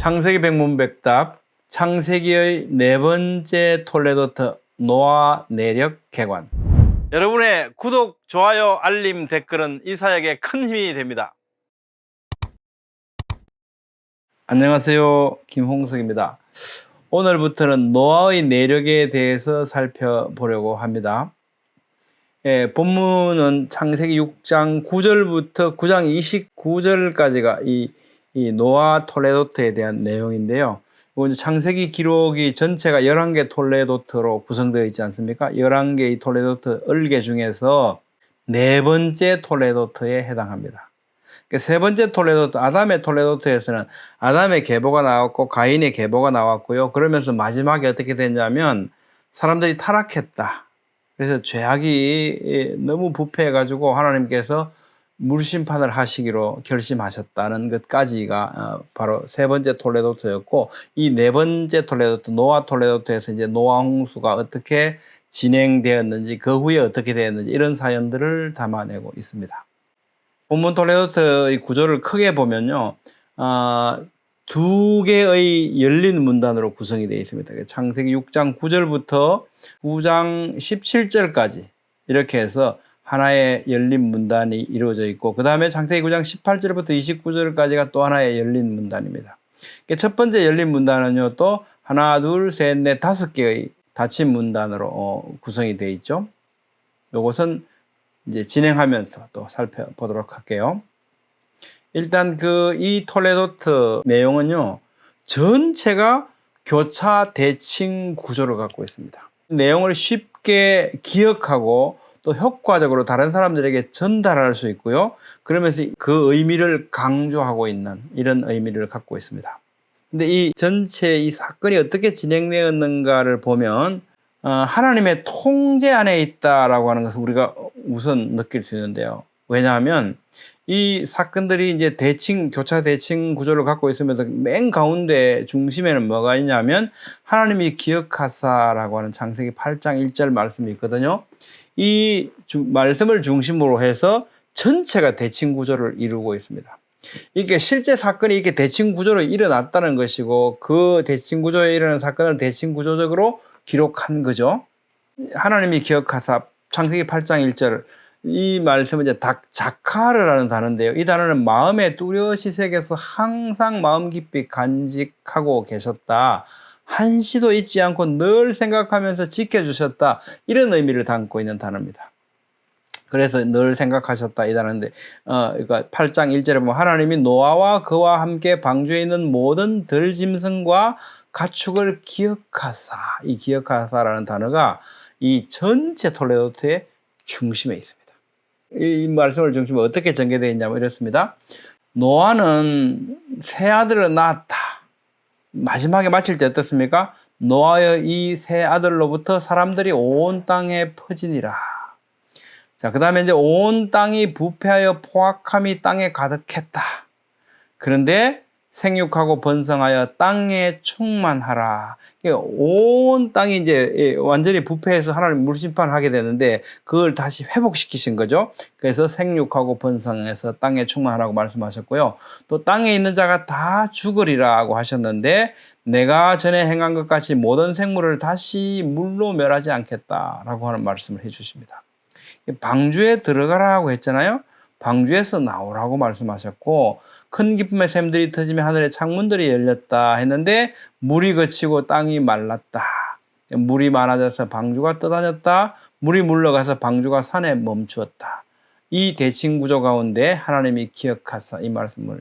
창세기 백문백답, 창세기의 네 번째 톨레도트 노아 내력 개관. 여러분의 구독, 좋아요, 알림, 댓글은 이 사역에 큰 힘이 됩니다. 안녕하세요, 김홍석입니다. 오늘부터는 노아의 내력에 대해서 살펴보려고 합니다. 본문은 창세기 6장 9절부터 9장 29절까지가 이 노아 톨레도트에 대한 내용인데요. 창세기 기록이 전체가 11개 톨레도트로 구성되어 있지 않습니까? 11개의 톨레도트 얼개 중에서 네 번째 톨레도트에 해당합니다. 세 번째 톨레도트, 아담의 톨레도트에서는 아담의 계보가 나왔고 가인의 계보가 나왔고요. 그러면서 마지막에 어떻게 됐냐면 사람들이 타락했다. 그래서 죄악이 너무 부패해가지고 하나님께서 물심판을 하시기로 결심하셨다는 것까지가 바로 세 번째 톨레도트였고, 이 네 번째 톨레도트, 노아 톨레도트에서 이제 노아 홍수가 어떻게 진행되었는지, 그 후에 어떻게 되었는지 이런 사연들을 담아내고 있습니다. 본문 톨레도트의 구조를 크게 보면요, 두 개의 열린 문단으로 구성이 되어 있습니다. 창세기 6장 9절부터 9장 17절까지 이렇게 해서 하나의 열린 문단이 이루어져 있고, 그 다음에 창세기 9장 18절부터 29절까지가 또 하나의 열린 문단입니다. 첫 번째 열린 문단은요, 또 하나, 둘, 셋, 넷, 다섯 개의 닫힌 문단으로 구성이 되어 있죠. 이것은 이제 진행하면서 또 살펴보도록 할게요. 일단 이 톨레도트 내용은요, 전체가 교차 대칭 구조를 갖고 있습니다. 내용을 쉽게 기억하고 또 효과적으로 다른 사람들에게 전달할 수 있고요. 그러면서 그 의미를 강조하고 있는 이런 의미를 갖고 있습니다. 근데 이 전체 이 사건이 어떻게 진행되었는가를 보면 하나님의 통제 안에 있다라고 하는 것을 우리가 우선 느낄 수 있는데요. 왜냐하면 이 사건들이 이제 교차 대칭 구조를 갖고 있으면서 맨 가운데 중심에는 뭐가 있냐면 하나님이 기억하사라고 하는 창세기 8장 1절 말씀이 있거든요. 이 말씀을 중심으로 해서 전체가 대칭 구조를 이루고 있습니다. 이게 실제 사건이 이렇게 대칭 구조로 일어났다는 것이고, 그 대칭 구조에 일어난 사건을 대칭 구조적으로 기록한 거죠. 하나님이 기억하사, 창세기 8장 1절, 이 말씀은 이제 자카르라는 단어인데요. 이 단어는 마음에 뚜렷이 새겨서 항상 마음 깊이 간직하고 계셨다, 한시도 잊지 않고 늘 생각하면서 지켜주셨다, 이런 의미를 담고 있는 단어입니다. 그래서 늘 생각하셨다 이 단어인데, 그러니까 8장 1절에 보면 하나님이 노아와 그와 함께 방주에 있는 모든 들짐승과 가축을 기억하사, 이 기억하사라는 단어가 이 전체 톨레도트의 중심에 있습니다. 이 말씀을 중심으로 어떻게 전개되어 있냐면 이렇습니다. 노아는 세 아들을 낳았다. 마지막에 마칠 때 어떻습니까? 노아의 이 세 아들로부터 사람들이 온 땅에 퍼지니라. 자, 그 다음에 이제 온 땅이 부패하여 포악함이 땅에 가득했다. 그런데 생육하고 번성하여 땅에 충만하라. 온 땅이 이제 완전히 부패해서 하나님 물심판하게 되는데 그걸 다시 회복시키신 거죠. 그래서 생육하고 번성해서 땅에 충만하라고 말씀하셨고요. 또 땅에 있는 자가 다 죽으리라고 하셨는데 내가 전에 행한 것 같이 모든 생물을 다시 물로 멸하지 않겠다라고 하는 말씀을 해주십니다. 방주에 들어가라고 했잖아요. 방주에서 나오라고 말씀하셨고, 큰 기쁨의 샘들이 터지며 하늘의 창문들이 열렸다 했는데 물이 그치고 땅이 말랐다. 물이 많아져서 방주가 떠다녔다. 물이 물러가서 방주가 산에 멈추었다. 이 대칭 구조 가운데 하나님이 기억하사, 이 말씀을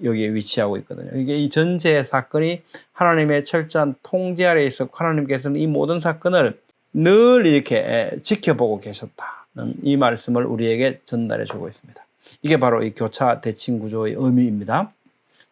여기에 위치하고 있거든요. 이게 이 전체 사건이 하나님의 철저한 통제 아래에 있었고, 하나님께서는 이 모든 사건을 늘 이렇게 지켜보고 계셨다는 이 말씀을 우리에게 전달해 주고 있습니다. 이게 바로 이 교차 대칭 구조의 의미입니다.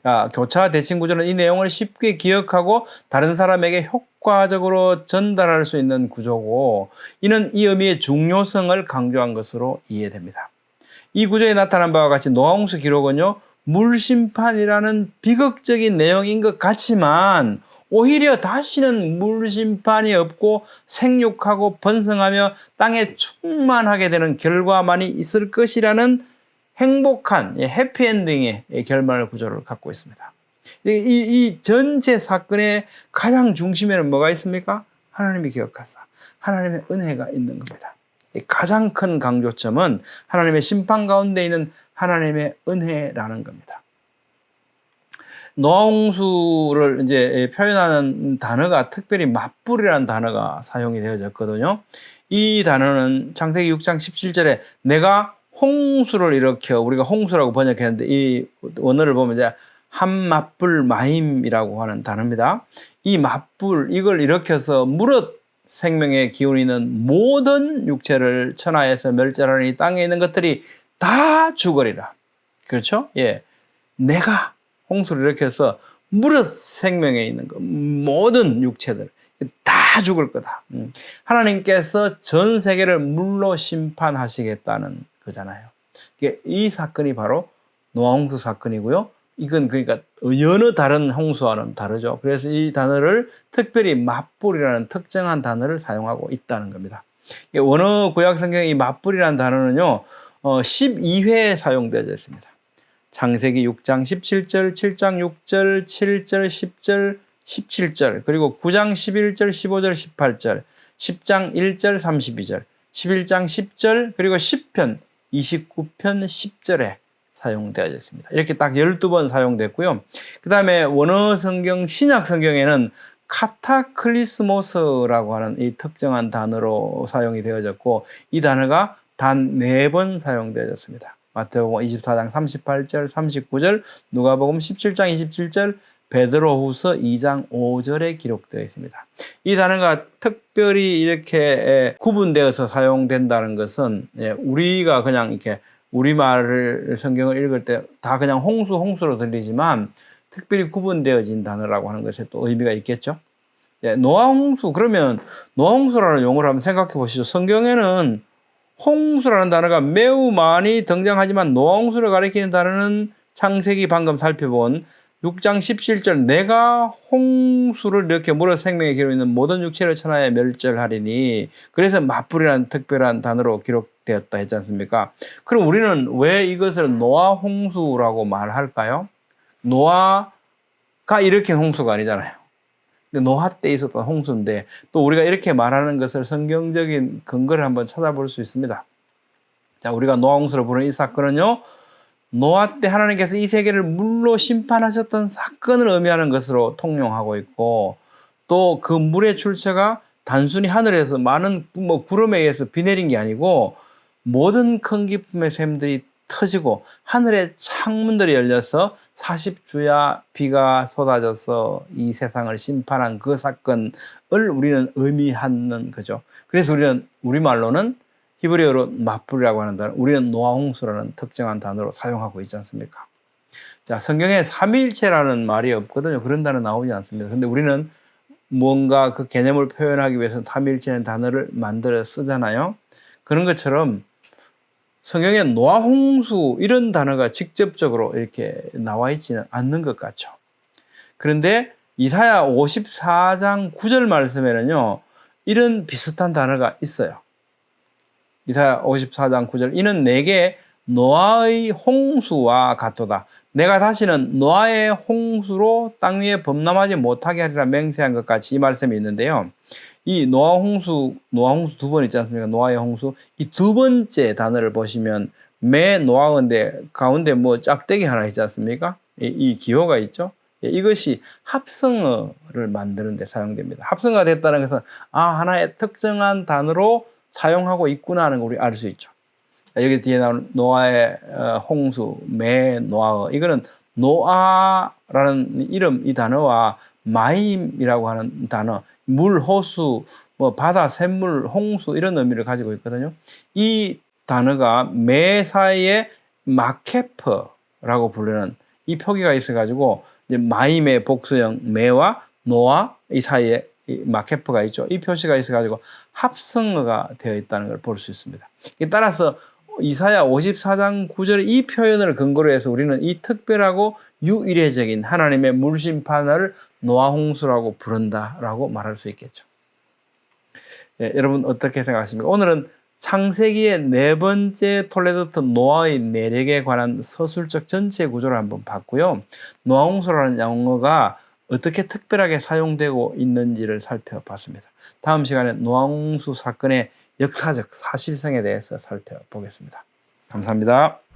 자, 교차 대칭 구조는 이 내용을 쉽게 기억하고 다른 사람에게 효과적으로 전달할 수 있는 구조고, 이는 이 의미의 중요성을 강조한 것으로 이해됩니다. 이 구조에 나타난 바와 같이 노아 홍수 기록은요, 물심판이라는 비극적인 내용인 것 같지만 오히려 다시는 물심판이 없고 생육하고 번성하며 땅에 충만하게 되는 결과만이 있을 것이라는 행복한 해피엔딩의 결말 구조를 갖고 있습니다. 이 전체 사건의 가장 중심에는 뭐가 있습니까? 하나님이 기억하사 하나님의 은혜가 있는 겁니다. 가장 큰 강조점은 하나님의 심판 가운데 있는 하나님의 은혜라는 겁니다. 노아홍수를 이제 표현하는 단어가 특별히 맞불이라는 단어가 사용이 되어졌거든요. 이 단어는 창세기 6장 17절에 내가 홍수를 일으켜, 우리가 홍수라고 번역했는데 이 원어를 보면 이제 한맞불 마임이라고 하는 단어입니다. 이 맞불, 이걸 일으켜서 무릇 생명의 기운이 있는 모든 육체를 천하에서 멸절하니 땅에 있는 것들이 다 죽으리라. 그렇죠? 예. 내가 홍수를 일으켜서 무릇 생명에 있는 것, 모든 육체들 다 죽을 거다. 하나님께서 전 세계를 물로 심판하시겠다는 거잖아요. 이 사건이 바로 노아 홍수 사건이고요. 이건 그러니까 여러 다른 홍수와는 다르죠. 그래서 이 단어를 특별히 맞불이라는 특정한 단어를 사용하고 있다는 겁니다. 원어 구약 성경의 이 맞불이라는 단어는요, 12회 사용되어져 있습니다. 창세기 6장 17절, 7장 6절, 7절, 10절, 17절, 그리고 9장 11절, 15절, 18절, 10장 1절, 32절, 11장 10절, 그리고 10편 29편 10절에 사용되어져 있습니다. 이렇게 딱 12번 사용됐고요. 그 다음에 원어 성경, 신약 성경에는 카타클리스모스라고 하는 이 특정한 단어로 사용이 되어졌고, 이 단어가 단 4번 사용되어졌습니다. 마태복음 24장 38절, 39절, 누가복음 17장 27절, 베드로후서 2장 5절에 기록되어 있습니다. 이 단어가 특별히 이렇게 구분되어서 사용된다는 것은 우리가 그냥 이렇게 우리말을 성경을 읽을 때 다 그냥 홍수로 들리지만 특별히 구분되어진 단어라고 하는 것에 또 의미가 있겠죠. 노아홍수, 그러면 노아홍수라는 용어를 한번 생각해 보시죠. 성경에는 홍수라는 단어가 매우 많이 등장하지만 노아홍수를 가리키는 단어는 창세기 방금 살펴본 6장 17절 내가 홍수를 이렇게 물어 생명의 기로 있는 모든 육체를 천하에 멸절하리니, 그래서 맞불이라는 특별한 단어로 기록되었다 했지 않습니까? 그럼 우리는 왜 이것을 노아 홍수라고 말할까요? 노아가 일으킨 홍수가 아니잖아요. 근데 노아 때 있었던 홍수인데 또 우리가 이렇게 말하는 것을 성경적인 근거를 한번 찾아볼 수 있습니다. 자, 우리가 노아 홍수로 부르는 이 사건은요, 노아 때 하나님께서 이 세계를 물로 심판하셨던 사건을 의미하는 것으로 통용하고 있고, 또 그 물의 출처가 단순히 하늘에서 많은 구름에 의해서 비 내린 게 아니고 모든 큰 기쁨의 샘들이 터지고 하늘의 창문들이 열려서 40주야 비가 쏟아져서 이 세상을 심판한 그 사건을 우리는 의미하는 거죠. 그래서 우리는 우리말로는 히브리어로 맞불이라고 하는 단어, 우리는 노아홍수라는 특정한 단어로 사용하고 있지 않습니까? 자, 성경에 삼위일체라는 말이 없거든요. 그런 단어 나오지 않습니다. 근데 우리는 뭔가 그 개념을 표현하기 위해서 삼위일체라는 단어를 만들어 쓰잖아요. 그런 것처럼 성경에 노아홍수 이런 단어가 직접적으로 이렇게 나와 있지는 않는 것 같죠. 그런데 이사야 54장 9절 말씀에는요, 이런 비슷한 단어가 있어요. 이사야 54장 9절, 이는 내게 노아의 홍수와 같도다. 내가 다시는 노아의 홍수로 땅 위에 범람하지 못하게 하리라 맹세한 것 같이, 이 말씀이 있는데요. 이 노아 홍수 두 번 있지 않습니까? 노아의 홍수. 이 두 번째 단어를 보시면 매 노아인데 가운데 뭐 짝대기 하나 있지 않습니까? 이 기호가 있죠. 이것이 합성어를 만드는 데 사용됩니다. 합성어가 됐다는 것은 하나의 특정한 단어로 사용하고 있구나 하는 걸 우리 알 수 있죠. 여기 뒤에 나오는 노아의 홍수, 매 노아어, 이거는 노아라는 이름, 이 단어와 마임이라고 하는 단어, 물, 호수, 바다, 샘물, 홍수 이런 의미를 가지고 있거든요. 이 단어가 매 사이에 마케퍼라고 부르는 이 표기가 있어가지고 이제 마임의 복수형 매와 노아 이 사이에 이 마케퍼가 있죠. 이 표시가 있어가지고 합성어가 되어 있다는 걸 볼 수 있습니다. 따라서 이사야 54장 9절 이 표현을 근거로 해서 우리는 이 특별하고 유일해적인 하나님의 물심판을 노아홍수라고 부른다라고 말할 수 있겠죠. 여러분 어떻게 생각하십니까? 오늘은 창세기의 네 번째 톨레도트 노아의 내력에 관한 서술적 전체 구조를 한번 봤고요. 노아홍수라는 용어가 어떻게 특별하게 사용되고 있는지를 살펴봤습니다. 다음 시간에 노아홍수 사건의 역사적 사실성에 대해서 살펴보겠습니다. 감사합니다.